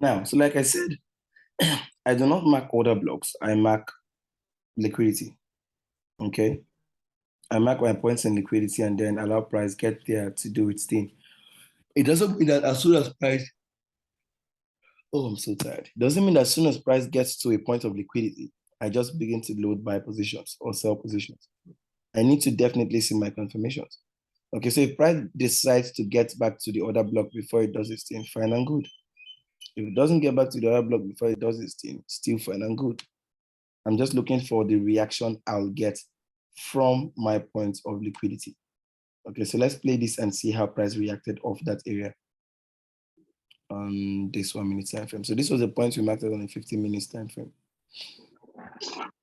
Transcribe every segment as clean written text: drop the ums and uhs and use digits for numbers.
Now, so like I said, I do not mark order blocks. I mark liquidity. Okay. I mark my points in liquidity and then allow price get there to do its thing. It doesn't mean that as soon as price, oh, I'm so tired. It doesn't mean that as soon as price gets to a point of liquidity, I just begin to load buy positions or sell positions. I need to definitely see my confirmations. Okay, so if price decides to get back to the order block before it does its thing, fine and good. If it doesn't get back to the order block before it does its thing, still fine and good. I'm just looking for the reaction I'll get from my point of liquidity. Okay, so let's play this and see how price reacted off that area on this 1 minute time frame. So this was the point we marked on a 15 minutes time frame.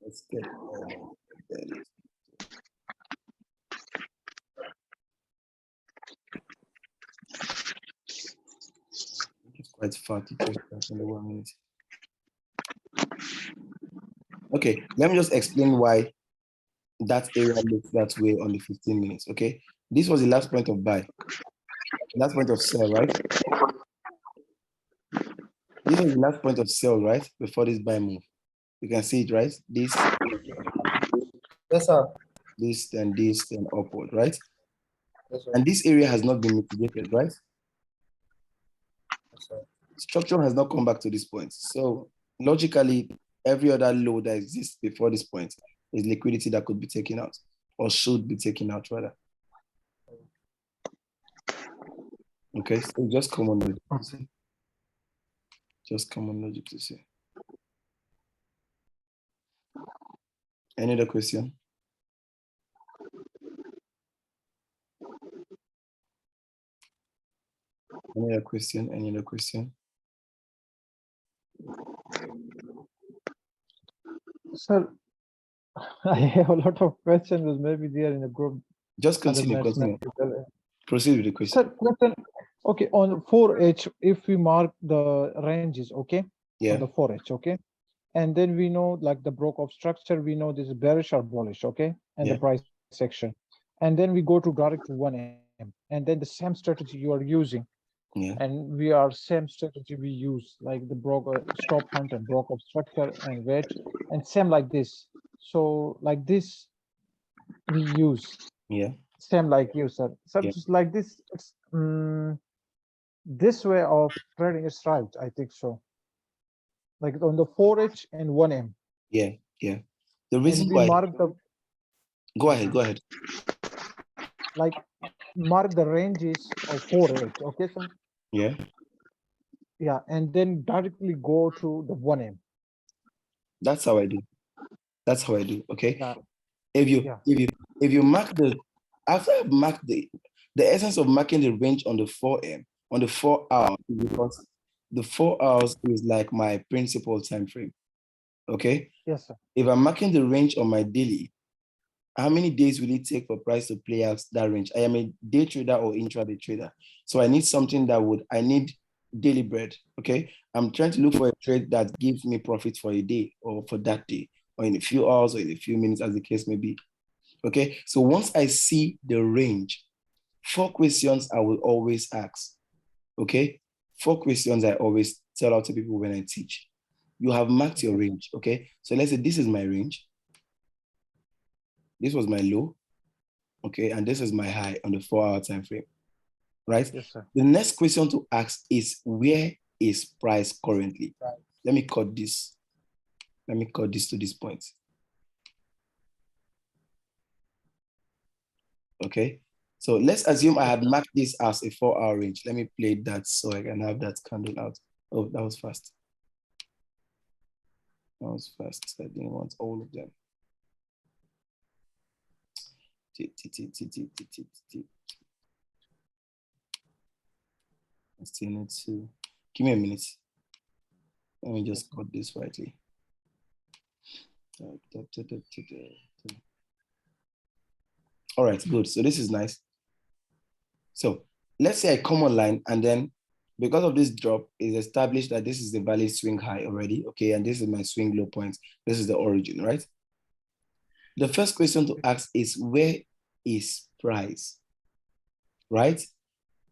Let's get it's quite far to check that in the 1 minute. Okay, let me just explain why that area looks that way on the 15 minutes. Okay, this was the last point of buy, last point of sell, right? This was the last point of sell, right? Before this buy move. You can see it, right? This, Yes, sir. this, then upward, right? Yes, sir. And this area has not been mitigated, right? Yes, sir. Structure has not come back to this point. So logically, every other low that exists before this point is liquidity that could be taken out or should be taken out rather. Okay, so just common logic to say. Just common logic to say. Any other question? Any other question? Any other question? Sir, I have a lot of questions. Maybe they are in a group. Just continue, continue. Proceed with the question. Sir, question. Okay, on 4H, if we mark the ranges, okay, Yeah. on the 4H, okay, and then we know like the broke of structure, we know this is bearish or bullish, okay, and Yeah. the price section, and then we go to direct to 1M, and then the same strategy you are using, Yeah. and we are same strategy we use like the broker stop hunt and broke of structure and wedge, and same like this. So like this we use Yeah. same like you said. So Yeah. just like this, it's this way of trading is right. I think so. Like on the 4H and 1M, Yeah. Yeah. The and reason we why, mark the go ahead, go ahead. like mark the ranges of 4H. Okay, sir. Yeah. Yeah, and then directly go to the 1M. That's how I do. That's how I do. Okay. Yeah. If you Yeah. if you mark the after I mark the essence of marking the range on the 4M on the 4 hours because the 4 hours is like my principal time frame. Okay. Yes, sir. If I'm marking the range on my daily, how many days will it take for price to play out that range? I am a day trader or intraday trader. So I need something that I need daily bread. Okay. I'm trying to look for a trade that gives me profit for a day or for that day or in a few hours or in a few minutes, as the case may be. Okay. So once I see the range, 4 questions I will always ask. Okay. 4 questions I always tell out to people when I teach. You have marked your range. Okay. So let's say this is my range. This was my low. Okay. And this is my high on the 4 hour time frame. Right? Yes, sir. The next question to ask is where is price currently? Right. Let me cut this. Let me cut this to this point. Okay. So let's assume I had marked this as a 4 hour range. Let me play that so I can have that candle out. Oh, that was fast. That was fast. I didn't want all of them. I still need to give me a minute. Let me just cut this rightly. All right, good. So this is nice. So let's say I come online and then because of this drop, it's established that this is the value swing high already. Okay, and this is my swing low point. This is the origin, right? The first question to ask is where is price, right?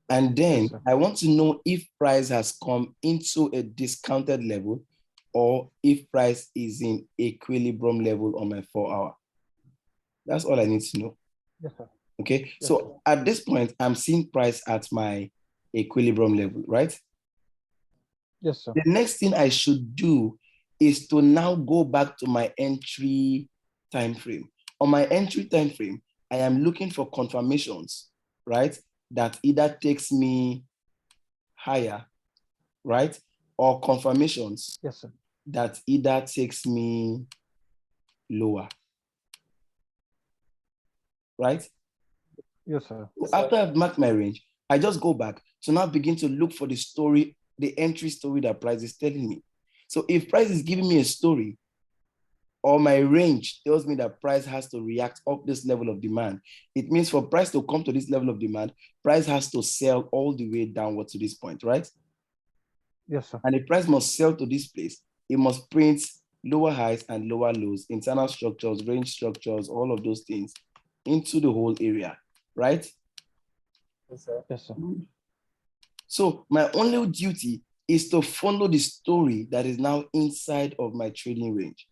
And then Yes, sir. I want to know if price has come into a discounted level or if price is in equilibrium level on my 4 hour. That's all I need to know. Yes, sir. Okay. Yes, So sir. at this point, I'm seeing price at my equilibrium level, right? Yes, sir. The next thing I should do is to now go back to my entry time frame. On my entry time frame, I am looking for confirmations, right? That either takes me higher, right? Or confirmations Yes, sir. that either takes me lower, right? Yes, sir. So after I've marked my range, I just go back to now begin to look for the story, the entry story that price is telling me. So if price is giving me a story or my range tells me that price has to react up this level of demand, it means for price to come to this level of demand, price has to sell all the way downward to this point, right? Yes, sir. And the price must sell to this place. It must print lower highs and lower lows, internal structures, range structures, all of those things into the whole area, right? Yes, sir. So my only duty is to follow the story that is now inside of my trading range.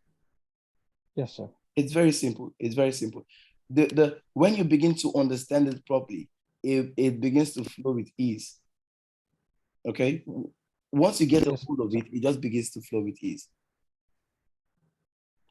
Yes, sir. It's very simple. It's very simple. When you begin to understand it properly, it begins to flow with ease. Okay. Once you get a Yes, hold of sir. it, it just begins to flow with ease.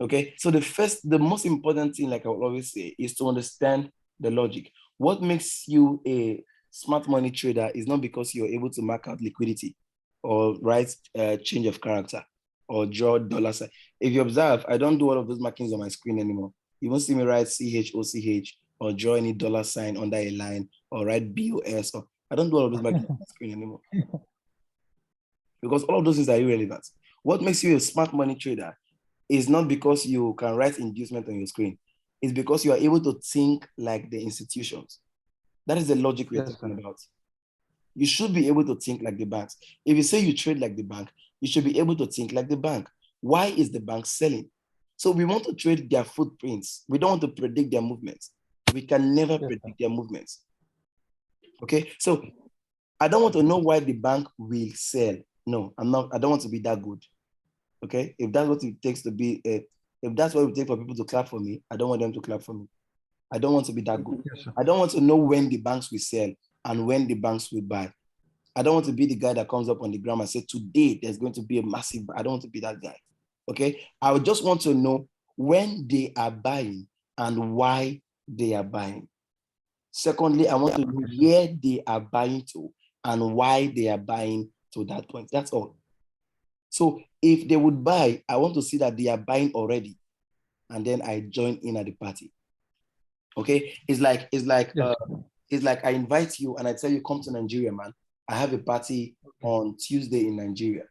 Okay. So the most important thing, like I will always say, is to understand the logic. What makes you a smart money trader is not because you're able to mark out liquidity or write change of character or draw dollar sign. If you observe, I don't do all of those markings on my screen anymore. You won't see me write CHOCH or draw any dollar sign under a line or write BOS. Or I don't do all of those markings on my screen anymore because all of those things are irrelevant. What makes you a smart money trader is not because you can write inducement on your screen. It's because you are able to think like the institutions. That is the logic we're Yes, talking sir. about. You should be able to think like the banks. If you say you trade like the bank, you should be able to think like the bank. Why is the bank selling? So we want to trade their footprints. We don't want to predict their movements. We can never Yes, sir. predict their movements. Okay, so I don't want to know why the bank will sell. No, I'm not. I don't want to be that good. Okay, if that's what it takes to be, if that's what it takes for people to clap for me, I don't want them to clap for me. I don't want to be that good. Yes, sir. I don't want to know when the banks will sell and when the banks will buy. I don't want to be the guy that comes up on the ground and says, today there's going to be a massive, I don't want to be that guy. Okay. I would just want to know when they are buying and why they are buying. Secondly, I want to know where they are buying to and why they are buying to that point. That's all. So if they would buy, I want to see that they are buying already. And then I join in at the party. Okay. Yes, It's like I invite you and I tell you, come to Nigeria, man. I have a party on Tuesday in Nigeria.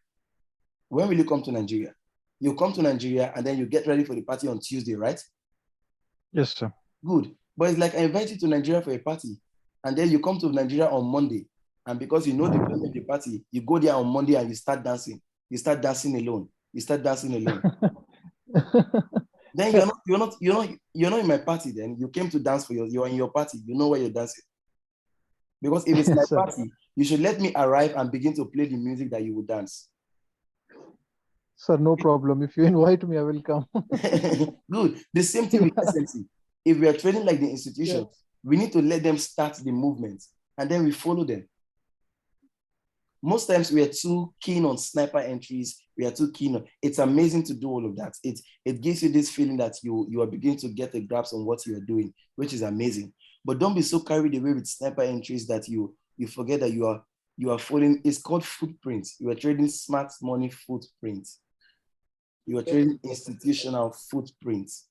When will you come to Nigeria? You come to Nigeria and then you get ready for the party on Tuesday, right? yes, sir. Good. But it's like I invite you to Nigeria for a party and then you come to Nigeria on Monday. And because you know the venue of the party, you go there on Monday and you start dancing. You start dancing alone. You start dancing alone. Then you're not in my party. Then you came to dance you're in your party. You know where you're dancing. Because if it's my Yes, sir. party, you should let me arrive and begin to play the music that you would dance. Sir, no problem. If you invite me, I will come. Good. The same thing with Yeah. SMC. If we are trading like the Yeah. institutions, we need to let them start the movement and then we follow them. Most times we are too keen on sniper entries. We are too keen on. It's amazing to do all of that. It gives you this feeling that you are beginning to get a grasp on what you are doing, which is amazing. But don't be so carried away with sniper entries that you forget that you are following. It's called footprints. You are trading smart money footprints. You are trading institutional footprints.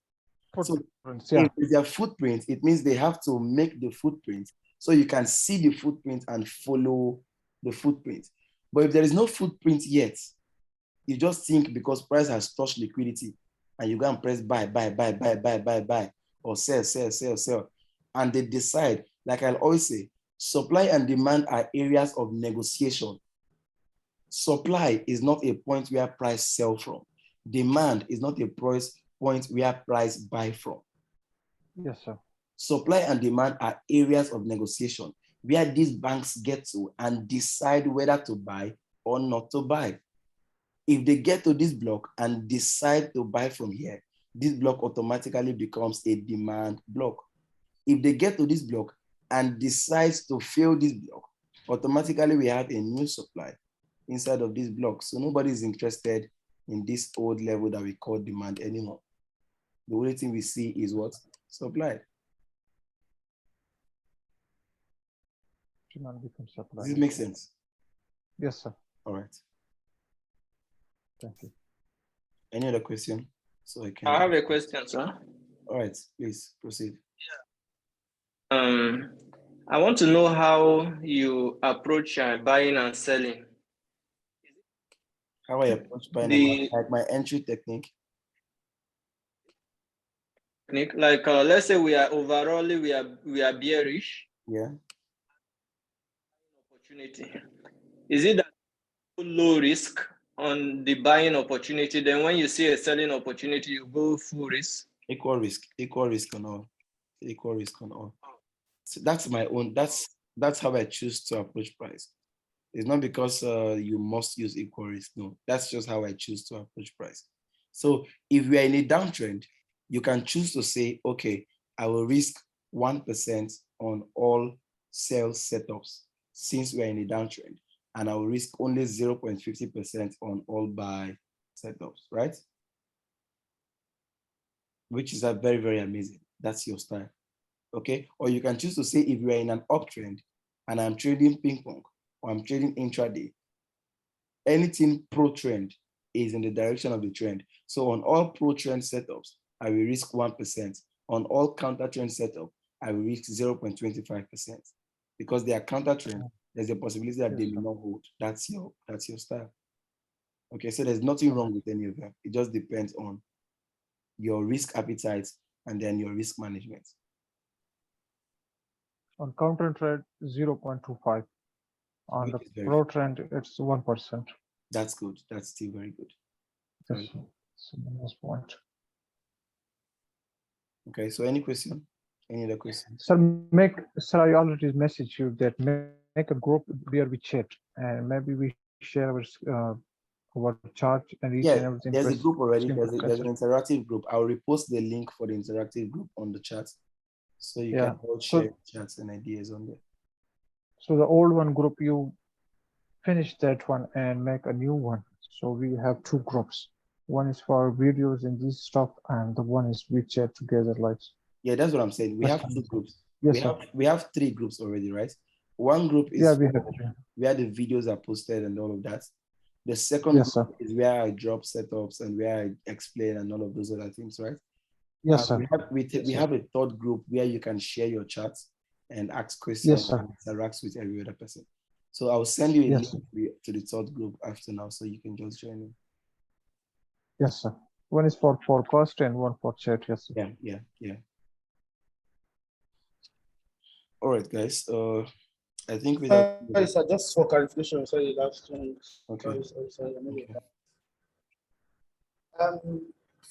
So Footprints, if yeah. it's their footprint, it means they have to make the footprint so you can see the footprint and follow the footprint. But if there is no footprint yet, you just think because price has touched liquidity and you go and press buy, or sell. And they decide, like I'll always say, supply and demand are areas of negotiation. Supply is not a point where price sell from. Demand is not a point where price buy from. Yes, sir. Supply and demand are areas of negotiation. where these banks get to and decide whether to buy or not to buy. If they get to this block and decide to buy from here, this block automatically becomes a demand block. If they get to this block and decides to fill this block, automatically we have a new supply inside of this block. So nobody is interested in this old level that we call demand anymore. The only thing we see is what? Supply. Demand becomes supply. Does this make sense? Yes, sir. All right. Thank you. Any other question? So I have a question, sir. All right, please proceed. I want to know how you approach buying and selling. How I approach buying like my entry technique. Like let's say we are overall we are bearish. Yeah. Opportunity. Is it that low risk on the buying opportunity? Then when you see a selling opportunity, you go full risk. Equal risk on all. Equal risk on all. So that's my own. That's how I choose to approach price. It's not because you must use equal risk. No, that's just how I choose to approach price. So if we are in a downtrend, you can choose to say, okay, I will risk 1% on all sales setups since we are in a downtrend, and I will risk only 0.50% on all buy setups, right? Which is very, very amazing. That's your style. Okay. Or you can choose to say, if you are in an uptrend and I'm trading ping pong or I'm trading intraday, anything pro trend is in the direction of the trend. So on all pro trend setups, I will risk 1%. On all counter trend setup, I will risk 0.25%. Because they are counter trend, there's a possibility that they may not hold. That's your style. Okay, so there's nothing wrong with any of them. It just depends on your risk appetite and then your risk management. On counter trade, 0.25. On the pro trend, it's 1%. That's good. That's still very good. That's the most point. Okay, so any question? Any other questions? Sir, I already messaged you that make a group where we chat and maybe we share our chart and each and everything. There's a group already. There's an interactive group. I'll repost the link for the interactive group on the chat, so you can all share chats and ideas on there. So the old one group, you finish that one and make a new one. So we have two groups. One is for videos and this stuff, and the one is we chat together like. Yeah, that's what I'm saying. We have two groups. Yes, we have three groups already, right? One group is where the videos are posted and all of that. The second group is where I drop setups and where I explain and all of those other things, right? Yes, sir. We have a third group where you can share your chats and ask questions and interact with every other person. So I'll send you a link to the third group after now, so you can just join in. Yes, sir. One is for forecast and one for chat. Yes, sir. Yeah. All right, guys. I think we are. Sir, just for clarification, sorry, last one. Okay. Sorry.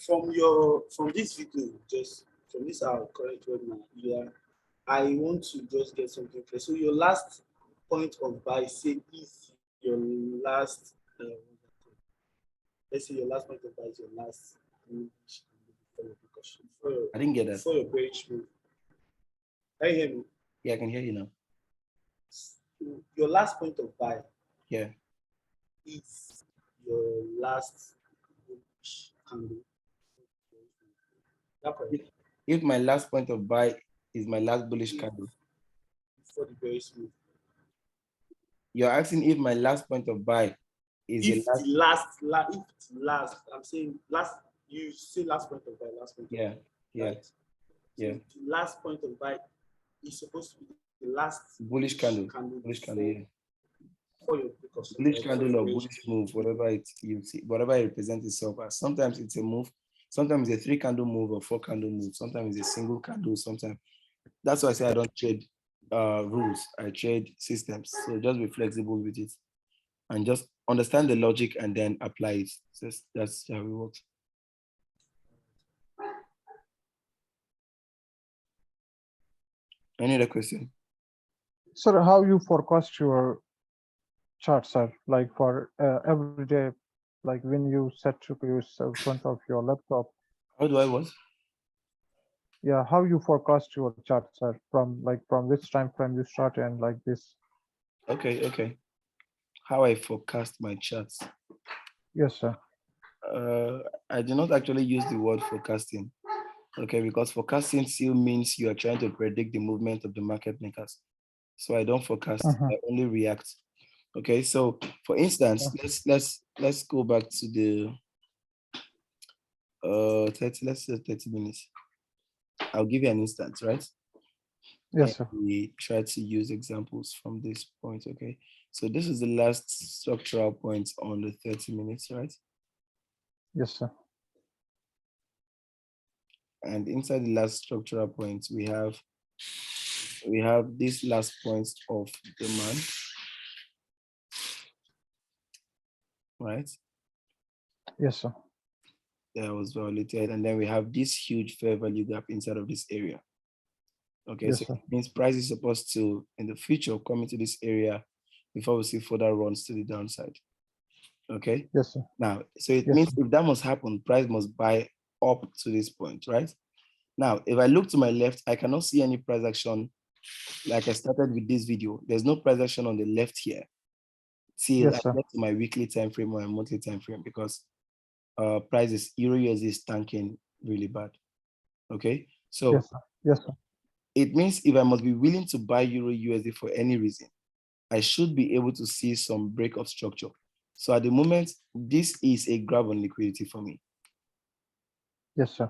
From this video, just from this our current webinar, I want to just get something clear. So your last point of buy, say, is your last. Let's say your last point of buy is your last. I didn't get that. For your bearish move. Can you hear me? Yeah, I can hear you now. Your last point of buy. Yeah. Is your last candle. If my last point of buy is my last bullish candle. For the bearish move. You're asking if my last point of buy is if the last, I'm saying last, you say last point of buy, last point of buy. Right? So the last point of buy is supposed to be the last bullish candle. Bullish candle, yeah. For your bullish candle or bullish move, whatever whatever it represents itself as. Sometimes it's a move, sometimes it's a 3 candle move or 4 candle move, sometimes it's a single candle, sometimes. That's why I say I don't trade rules, I trade systems. So just be flexible with it and just understand the logic and then apply it. That's how it works. Any other question? Sir, how you forecast your chart, sir? Like for every day, like when you set to yourself in front of your laptop, How do I what? yeah, how you forecast your chart, sir? From which time frame you start and like this? Okay. How I forecast my charts. Yes, sir. I do not actually use the word forecasting. Okay, because forecasting still means you are trying to predict the movement of the market makers. So I don't forecast, I only react. Okay, so for instance, let's go back to the 30, let's say 30 minutes. I'll give you an instance, right? Yes, sir. We try to use examples from this point. Okay, so this is the last structural point on the 30 minutes, right? Yes, sir. And inside the last structural point, we have this last point of demand, right? Yes, sir. That was violated, and then we have this huge fair value gap inside of this area. Okay, Yes, so sir. it means price is supposed to, in the future, come into this area before we see further runs to the downside. Okay. Yes, sir. Now, so it Yes, means sir. if that must happen, price must buy up to this point, right? Now, if I look to my left, I cannot see any price action. Like I started with this video, there's no price action on the left here till I Yes, sir. get to my weekly time frame or my monthly time frame, because prices Euro USD is tanking really bad. Okay, so Yes, sir. Yes, sir. it means if I must be willing to buy Euro USD for any reason, I should be able to see some break of structure. So at the moment, this is a grab on liquidity for me. Yes, sir.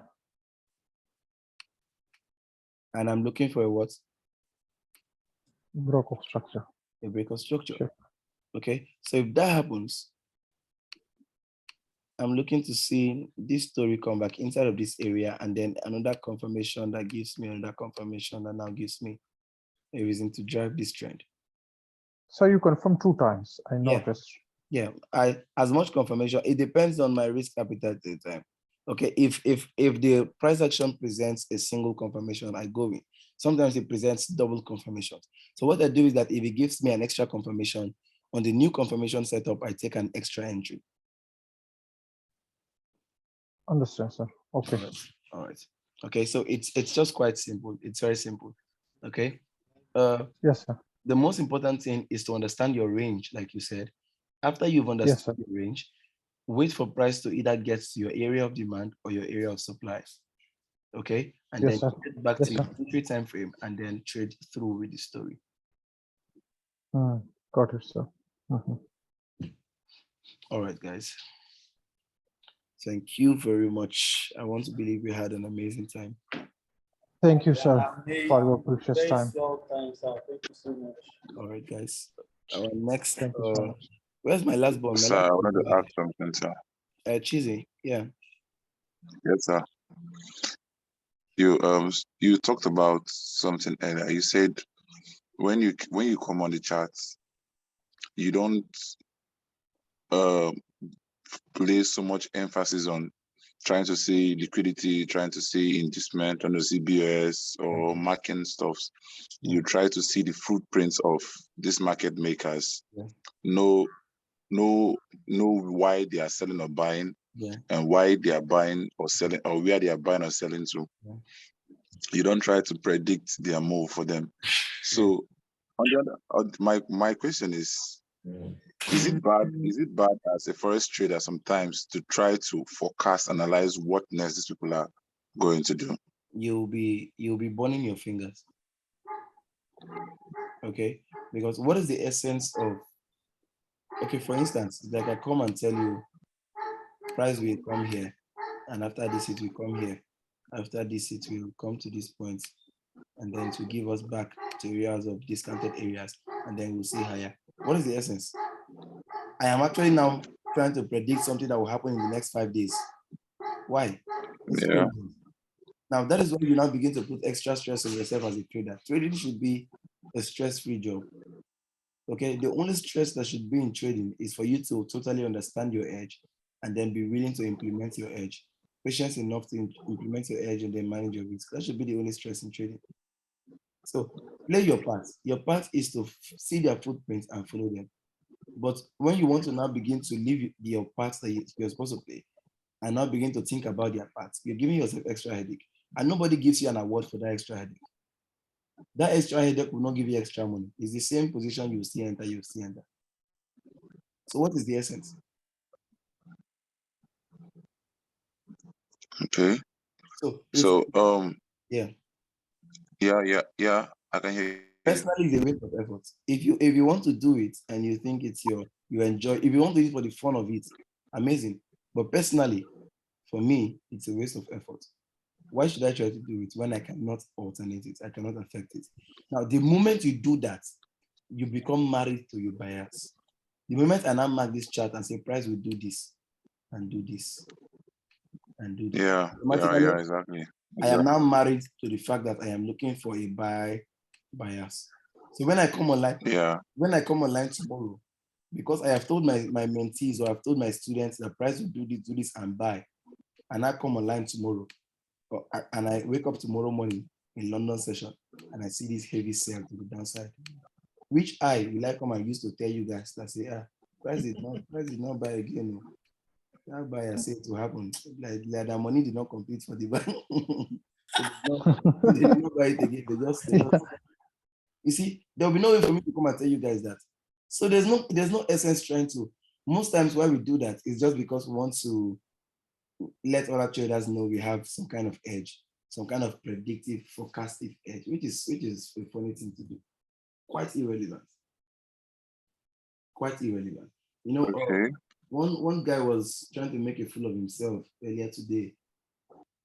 And I'm looking for a what? Broke of structure. A break of structure. Sure. Okay, so if that happens, I'm looking to see this story come back inside of this area, and then another confirmation that gives me another confirmation that now gives me a reason to drive this trend. So you confirm 2 times, I Yeah. noticed. Yeah, I as much confirmation. It depends on my risk appetite at the time. Okay, if the price action presents a single confirmation, I go in. Sometimes it presents double confirmations. So what I do is that if it gives me an extra confirmation on the new confirmation setup, I take an extra entry. Understand, sir. Okay. All right. Okay, so it's just quite simple. It's very simple. Okay. Yes, sir. The most important thing is to understand your range, like you said. After you've Yes, sir. understood your range, wait for price to either get to your area of demand or your area of supply. Okay, and Yes, then sir. get back Yes, to sir. your entry time frame and then trade through with the story. Got it, sir. Mhm. All right, guys. Thank you very much. I want to believe we had an amazing time. Thank you, sir, Yeah, for your precious very time. short time, sir. Thank you so much. All right, guys. Our next, Thank you so much. where's my last born? My Sir, last I wanted to born, ask something, sir. Cheesy. Yeah. Yes, sir. You talked about something earlier. You said when you come on the charts, you don't place so much emphasis on trying to see liquidity, trying to see inducement, trying to see BOS or marking stuffs. You try to see the footprints of these market makers. Yeah. Know why they are selling or buying, Yeah. and why they are buying or selling, or where they are buying or selling to. Yeah. You don't try to predict their move for them. So on the other, my question is it bad? Is it bad as a forex trader sometimes to try to forecast, analyze what next these people are going to do? You'll be burning your fingers. Okay, because what is the essence of, okay, for instance, like I come and tell you price will come here, and after this it will come here, after this it will come to this point, and then to give us back to areas of discounted areas, and then we'll see higher. What is the essence? I am actually now trying to predict something that will happen in the next 5 days. Why? Yeah. Now that is when you now begin to put extra stress on yourself as a trader. Trading should be a stress-free job. Okay, the only stress that should be in trading is for you to totally understand your edge and then be willing to implement your edge. Patience enough to implement your edge and then manage your risk. That should be the only stress in trading. So play your part. Your part is to see their footprints and follow them. But when you want to now begin to leave your parts that you're supposed to play and now begin to think about their parts, you're giving yourself extra headache. And nobody gives you an award for that extra headache. That extra headache will not give you extra money. It's the same position you see enter, you see enter. So what is the essence? Okay. So yeah, I can hear you. Personally, it's a waste of effort. If you want to do it and you think it's you enjoy, if you want to do it for the fun of it, amazing. But personally, for me, it's a waste of effort. Why should I try to do it when I cannot alternate it? I cannot affect it. Now, the moment you do that, you become married to your bias. The moment I now mark this chart and say, price will do this and do this and do this. Yeah, exactly. I am now married to the fact that I am looking for a bias. So when I come online, tomorrow, because I have told my mentees or I've told my students the price will do this and buy, and I come online tomorrow, and I wake up tomorrow morning in London session and I see this heavy sell to the downside, which I will I come and use to tell you guys that say, price did not buy again. That buyer said to happen. Like the money did not compete for the buy. They did not buy it again. They just you see, there will be no way for me to come and tell you guys that. So there's no essence trying to. Most times why we do that is just because we want to let other traders know we have some kind of edge, some kind of predictive, forecastive edge, which is a funny thing to do. Quite irrelevant. Quite irrelevant. You know, one guy was trying to make a fool of himself earlier today,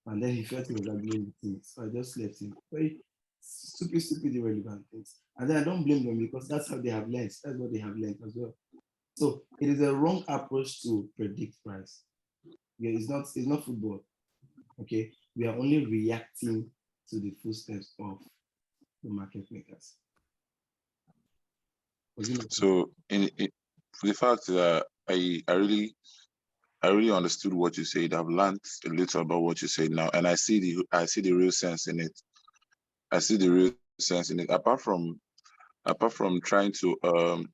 and then he felt he was arguing with things. So I just left him. Very stupid, irrelevant things. And then I don't blame them because that's how they have learned. That's what they have learned as well. So it is a wrong approach to predict price. Yeah, it's not football. Okay, we are only reacting to the footsteps of the market makers. So for the fact that I really understood what you said. I've learned a little about what you said now, and I see the real sense in it. I see the real sense in it. Apart from trying to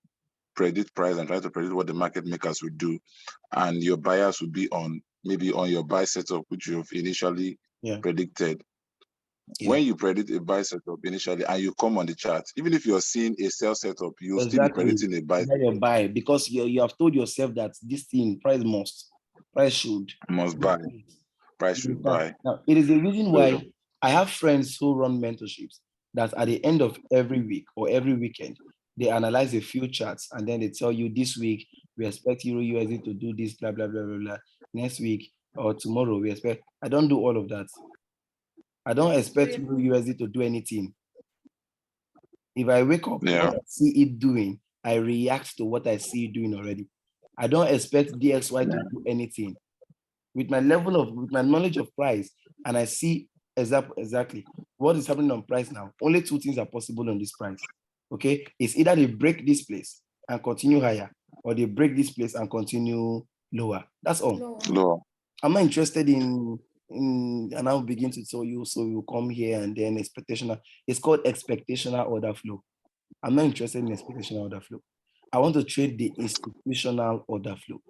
predict price and try to predict what the market makers would do, and your bias would be on your buy setup, which you've initially predicted. Yeah. When you predict a buy setup initially and you come on the chart, even if you're seeing a sell setup, you'll still be predicting a buy. Your buy, because you have told yourself that this thing price should buy. Price should buy. Now, it is the reason why I have friends who run mentorships that at the end of every week or every weekend, they analyze a few charts and then they tell you this week we expect Euro USD to do this, blah, blah, blah, blah, blah. Next week or tomorrow we expect. I don't do all of that. I don't expect Euro USD to do anything. If I wake up and I see it doing, I react to what I see it doing already. I don't expect DXY to do anything. With my knowledge of price, and I see exactly what is happening on price now. Only two things are possible on this price. Okay, it's either they break this place and continue higher, or they break this place and continue lower. That's all. Lower. I'm not interested in and I'll begin to tell you, so you come here and then expectational. It's called expectational order flow. I'm not interested in expectational order flow. I want to trade the institutional order flow.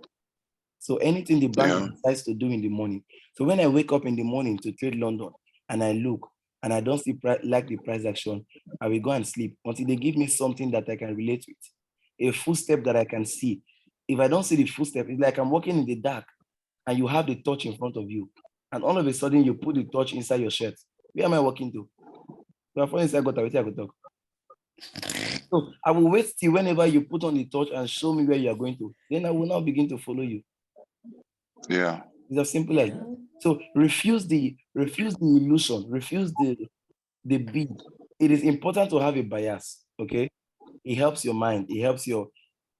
So anything the bank decides to do in the morning. So when I wake up in the morning to trade London and I look and I don't see the price action, I will go and sleep until they give me something that I can relate with, a footstep that I can see. If I don't see the footstep, it's like I'm walking in the dark and you have the torch in front of you. And all of a sudden you put the torch inside your shirt. Where am I walking to? Your phone inside got I could talk. So I will wait till whenever you put on the torch and show me where you are going to. Then I will now begin to follow you. Yeah. It's as simple as that. So refuse the illusion, refuse the bid. It is important to have a bias, okay? It helps your mind,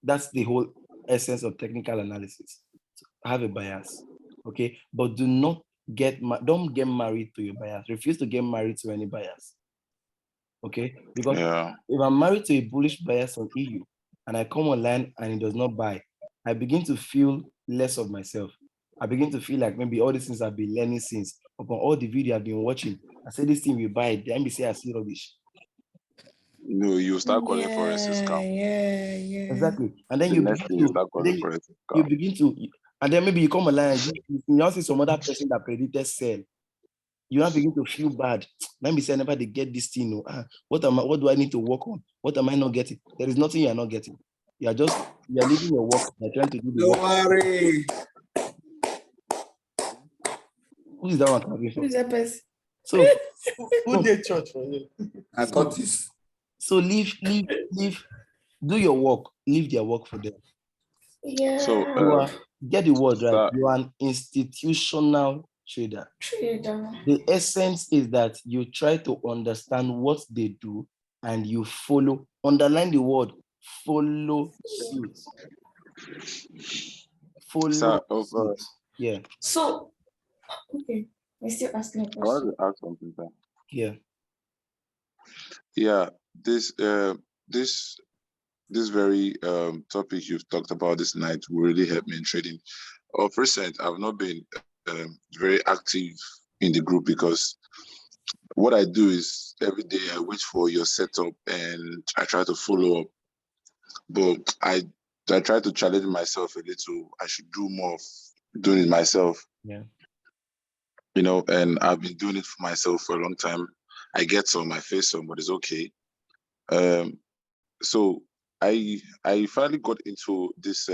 that's the whole essence of technical analysis. Have a bias, okay? But don't get married to your bias. Refuse to get married to any bias, okay? Because if I'm married to a bullish bias on EU and I come online and it does not buy, I begin to feel less of myself. I begin to feel like maybe all these things I've been learning since, upon all the video I've been watching, I say this thing will buy, the NBC I see rubbish. You start calling forex a scam. Yeah. Exactly. And then The you next begin thing you to, start and calling then forex a you scam. begin to, and then maybe you come online and you now see some other person that predicted sell. You now begin to feel bad. Let me say, never they get this thing. What do I need to work on? What am I not getting? There is nothing you are not getting. You are leaving your work. You're trying to do the Don't work. worry. Who is that one coming Who from? is that person? So, Who did church for you? I got this. so leave, do your work, leave their work for them. Yeah. So You are, get the word right. sir, You are an institutional trader. Trader. The essence is that you try to understand what they do and you follow, underline the word, follow suit. Follow sir, suit. Yeah. So, okay. I still asking a I wanted question. to ask something, sir. Yeah. Yeah, this very topic you've talked about this night will really help me in trading. Of recent, I've not been very active in the group because what I do is every day I wait for your setup and I try to follow up. But I try to challenge myself a little. I should do more of doing it myself. Yeah. And I've been doing it for myself for a long time. I get some, I face some, but it's okay. So I finally got into this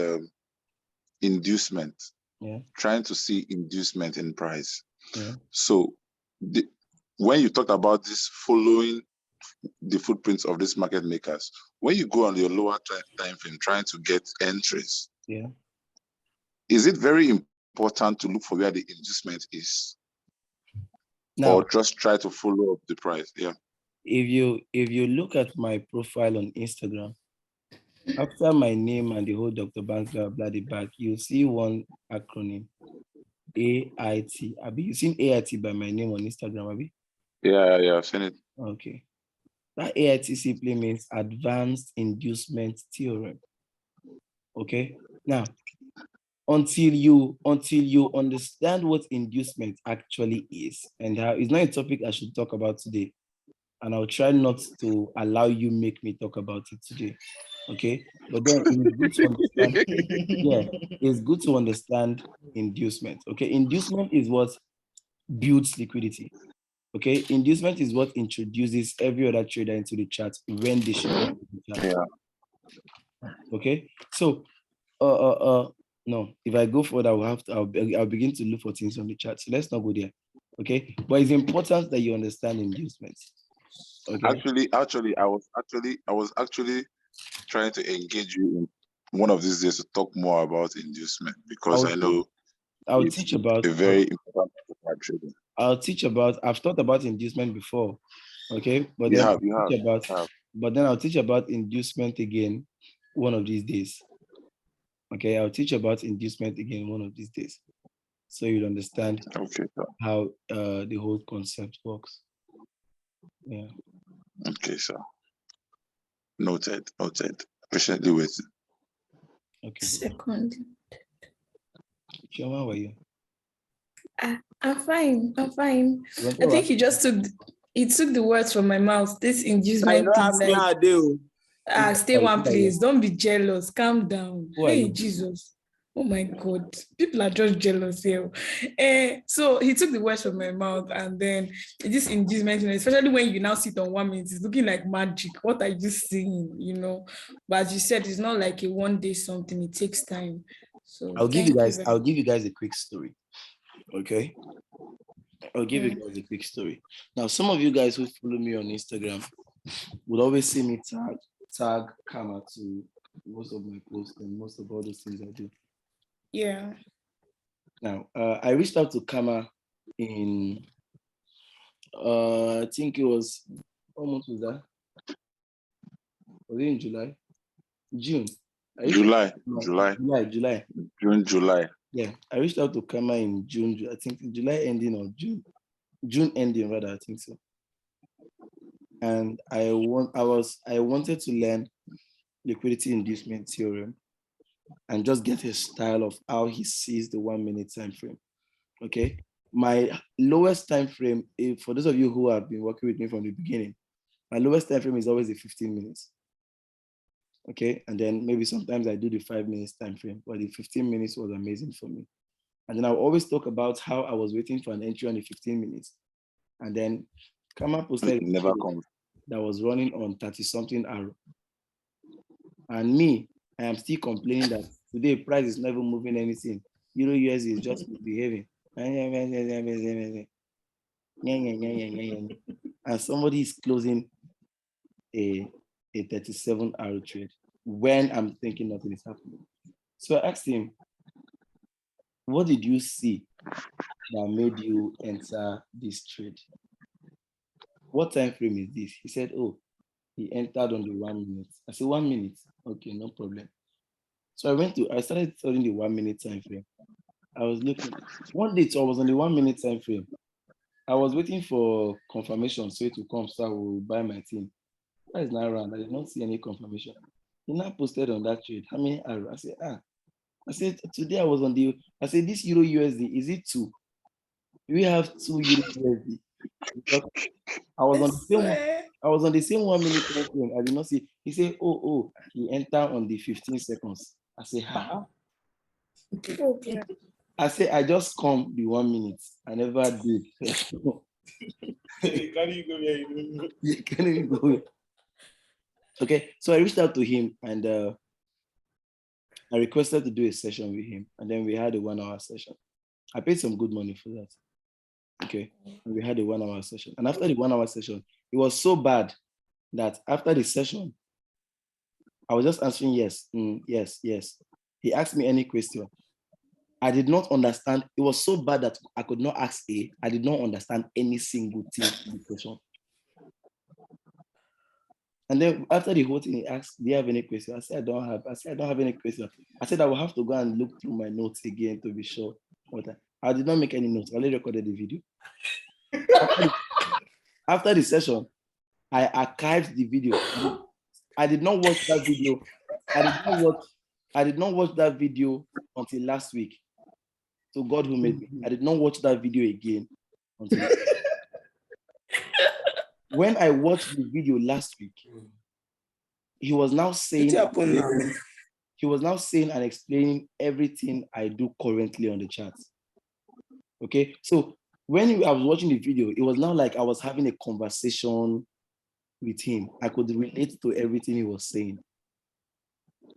inducement, Yeah. trying to see inducement in price. Yeah. So when you talk about this following the footprints of these market makers, when you go on your lower time frame trying to get entries, Yeah. is it very important to look for where the inducement is, Now, or just try to follow up the price? Yeah. if you look at my profile on Instagram, after my name and the whole Dr. Banks blah blah the back, you'll see one acronym, AIT. Abi, you seen AIT by my name on Instagram, Abi? Yeah, I've seen it. Okay. That AIT simply means Advanced Inducement Theorem. Okay. Now, until you understand what inducement actually is and how it's not a topic I should talk about today, and I'll try not to allow you make me talk about it today. Okay. But then it is good to understand. Yeah, it's good to understand inducement. Okay. Inducement is what builds liquidity. Okay. Inducement is what introduces every other trader into the chart when they should not be in the chart. Yeah. Okay. So no, if I go forward, I'll begin to look for things on the chart. So let's not go there. Okay. But it's important that you understand inducement. Okay. Actually, I was actually trying to engage you in one of these days to talk more about inducement because I know I'll it's teach about a very important part of trading. I've thought about inducement before. Okay. But You then have. I'll teach about inducement again one of these days. Okay, I'll teach about inducement again one of these days, so you'll understand Okay, sir. how the whole concept works. Yeah. Okay, sir. Noted. Patiently waiting. Okay. Second. Chioma, how are you? I'm fine. You want I to think ask? he took the words from my mouth. This I don't inducement thing, ask me like, how I do. stay Sorry, one who are you? place. Don't be jealous. Calm down. Who are Hey, you? Jesus. Oh my God. People are just jealous here. So he took the words from my mouth, and then this inducement, especially when you now sit on 1 minute, it's looking like magic. What are you seeing? But as you said, it's not like a one-day something. It takes time. So I'll give you thank you very much. guys a quick story. Okay. I'll give you guys a quick story. Now, some of you guys who follow me on Instagram would always see me tag Kama to most of my posts and most of all those things I do. Yeah. Now, I reached out to Kama in I think it was, what month was that? Was it in July? June. July. July. Yeah, I reached out to Kama in June. I think July ending or June ending rather. I think so. And I wanted to learn liquidity inducement theorem and just get a style of how he sees the 1 minute time frame. Okay, my lowest time frame, for those of you who have been working with me from the beginning, My lowest time frame is always the 15 minutes. Okay, and then maybe sometimes I do the 5 minutes time frame, but the 15 minutes was amazing for me. And then I always talk about how I was waiting for an entry on the 15 minutes. And then Kama posted Never comes. that was running on 30-something arrow. And me, I am still complaining that today price is never moving anything. Euro USD is just behaving. And somebody is closing a 37 arrow trade when I'm thinking nothing is happening. So I asked him, what did you see that made you enter this trade? What time frame is this? He said, oh, he entered on the 1 minute. I said, 1 minute? Okay, no problem. So I started studying the 1 minute time frame. I was looking, one day, so I was on the 1 minute time frame. I was waiting for confirmation so it will come so I will buy my team. That is not around. I did not see any confirmation. He now posted on that trade. How many arrows? I said, I said, today I was on I said, this Euro USD, is it 2? We have 2 Euro USD. Because I was on the same 1 minute time frame. I did not see. He said, oh, he entered on the 15 seconds. I said, ha. Okay. I said, I just come the 1 minute. I never did. Can you go there? You know? You can't even go here. Okay, so I reached out to him and I requested to do a session with him. And then we had a 1 hour session. I paid some good money for that. Okay, and we had a 1 hour session. And after the 1 hour session, it was so bad that after the session, I was just answering yes, yes, yes. He asked me any question. I did not understand. It was so bad that I could not ask I did not understand any single thing in the question. And then after the whole thing, he asked, do you have any question? I said, I don't have any question. I said, I will have to go and look through my notes again to be sure. I did not make any notes. I only recorded the video. After the session, I archived the video. I did not watch that video. I did not watch that video until last week. So God who made me. I did not watch that video again until when I watched the video last week, he was now saying and explaining everything I do currently on the chat. Okay, so when I was watching the video, it was now like I was having a conversation with him. I could relate to everything he was saying.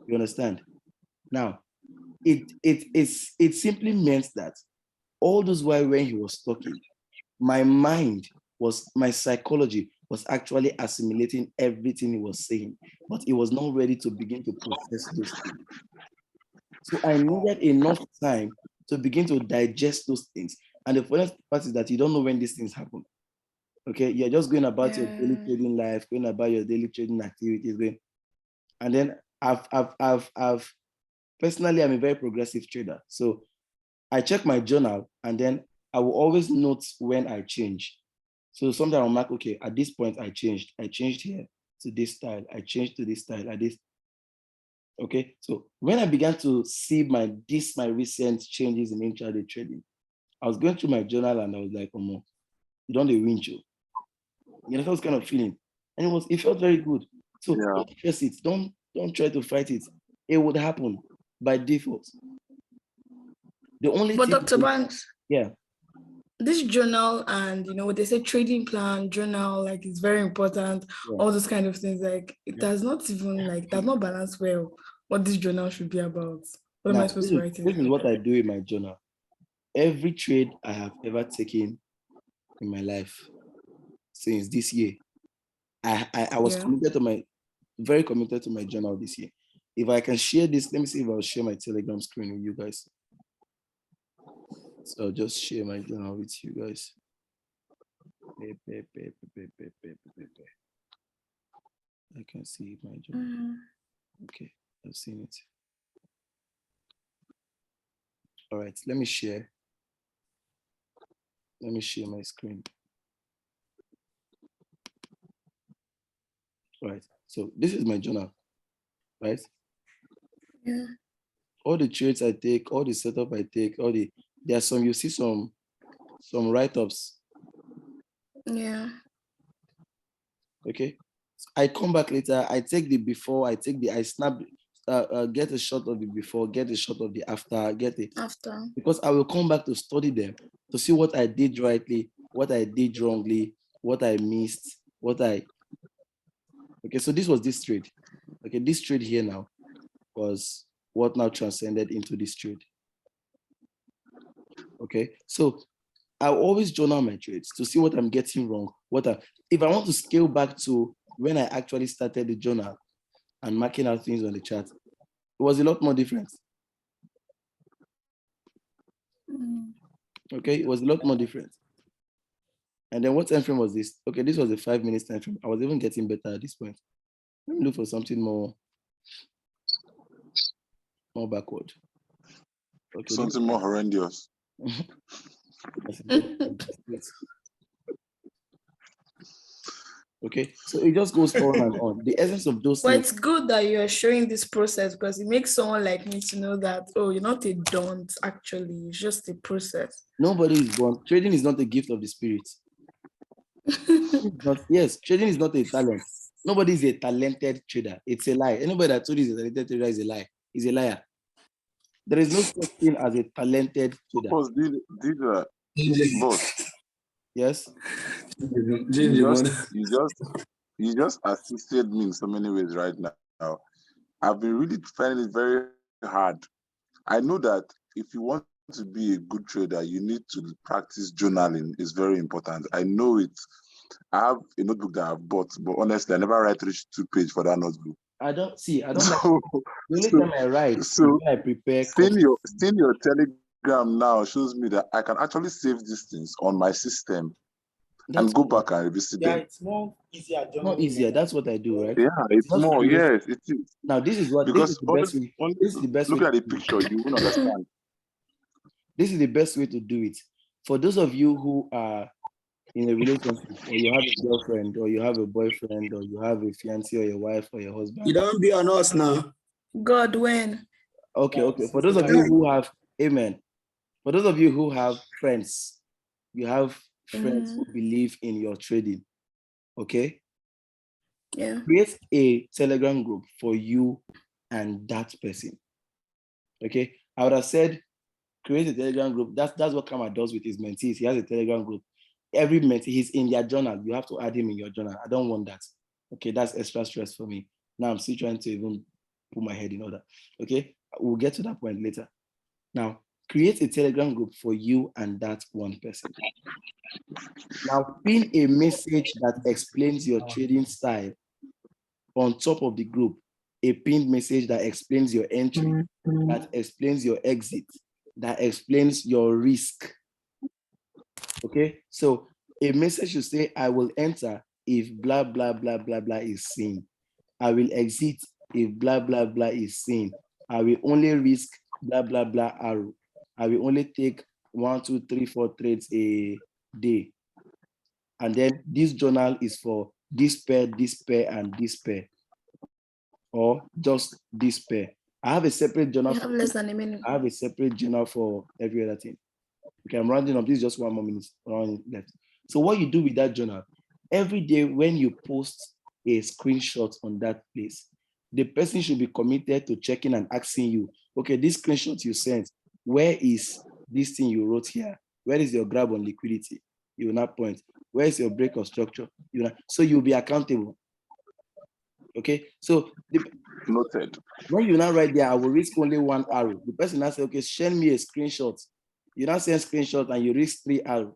You understand? Now, it simply meant that all those while when he was talking, my psychology was actually assimilating everything he was saying, but it was not ready to begin to process those things. So I needed enough time to begin to digest those things. And the funny part is that you don't know when these things happen. Okay, you're just going about your daily trading life, going about your daily trading activities, and then I've personally, I'm a very progressive trader. So I check my journal and then I will always note when I change. So sometimes I'm like, okay, at this point I changed here to this style. I changed to this style at this. Okay, so when I began to see my recent changes in intraday trading, I was going through my journal and I was like, oh, no, you don't win, Joe. You know, that was kind of feeling. And it felt very good. So don't stress it. Don't try to fight it. It would happen by default. The only But Dr. Banks, yeah, this journal and they say trading plan, journal, like it's very important, all those kind of things, like it does not even does not balance well what this journal should be about. What am I supposed to write in? This is what I do in my journal. Every trade I have ever taken in my life since this year, I was very committed to my journal this year. If I can share this, let me see if I'll share my Telegram screen with you guys. So I'll just share my journal with you guys. I can see my journal. Okay, I've seen it. All right, let me share my screen. All right, so this is my journal, right? Yeah. All the trades I take, all the setup I take, there are some, you see some write-ups. Yeah. Okay, I come back later, I take the before, I snap, get a shot of the before, get a shot of the after, After. because I will come back to study them, to see what I did rightly, what I did wrongly, what I missed, okay, so this was this trade. Okay, this trade here now was what now transcended into this trade. Okay, so I always journal my trades to see what I'm getting wrong. If I want to scale back to when I actually started the journal and marking out things on the chart, it was a lot more different. Okay, it was a lot more different. And then what time frame was this? Okay, this was a 5 minutes time frame. I was even getting better at this point. Let me look for something more backward. Okay, Something more horrendous. Okay, so it just goes on and on. The essence of those But things. it's good that you're showing this process because it makes someone like me to know that, oh, you're not a don't actually, it's just a process. Nobody is born. Trading is not a gift of the spirit. Yes, trading is not a talent. Nobody is a talented trader. It's a lie. Anybody that told you is a talented trader is a lie. Is a liar. There is no such thing as a talented trader. Boss, boss. Yes. You just assisted me in so many ways right now. I've been really finding it very hard. I know that if you want to be a good trader, you need to practice journaling. It's very important. I know it. I have a notebook that I've bought, but honestly, I never write reach 2 pages for that notebook. I don't like the only time I write is when I prepare. Seeing your Telegram now shows me that I can actually save these things on my system and go back and revisit them. It's more easier. More easier. That's what I do, right? Yeah, it's more. Yes, it is. Now this is the best way. This is the best way. Look at the picture, you won't understand. This is the best way to do it. For those of you who are in a relationship, or you have a girlfriend, or you have a boyfriend, or you have a fiancé, or your wife, or your husband. You don't be on us now. God, when? Okay. For those of you who have, amen. For those of you who have friends, you have friends who believe in your trading. Okay. Yeah. Create a Telegram group for you and that person. Okay. I would have said, create a Telegram group. That's what Kama does with his mentees. He has a Telegram group. Every mentee, he's in their journal. You have to add him in your journal. I don't want that. Okay, that's extra stress for me. Now I'm still trying to even put my head in order. Okay, we'll get to that point later. Now, create a Telegram group for you and that one person. Now, pin a message that explains your trading style on top of the group. A pinned message that explains your entry, that explains your exit, that explains your risk. Okay, so a message should say, I will enter if blah, blah, blah, blah, blah is seen. I will exit if blah, blah, blah is seen. I will only risk blah, blah, blah arrow. I will only take 1, 2, 3, 4 trades a day. And then this journal is for this pair, and this pair. Or just this pair. I have a separate journal. You have less than a minute. I have a separate journal for every other thing. Okay, I'm rounding up. This is just 1 more minute left. So what you do with that journal, every day when you post a screenshot on that place, the person should be committed to checking and asking you, okay, this screenshot you sent, where is this thing you wrote here? Where is your grab on liquidity? You will not point. Where is your break of structure? So you'll be accountable. Okay, so noted. When you now write there, I will risk only 1 arrow. The person now say, okay, send me a screenshot. You now send screenshot and you risk 3 arrows.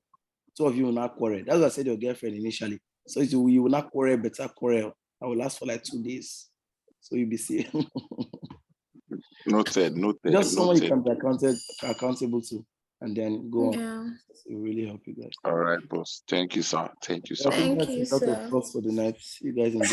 2 of you will not quarrel. That's what I said to your girlfriend initially. So you will not quarrel, better quarrel. I will last for like 2 days. So you'll be seeing. Noted. Just someone you can be accountable to, and then go on. Yeah. It will really help you guys. All right, boss. Thank you, sir. Thank you, sir. Thank you, sir. For the night. You guys enjoy.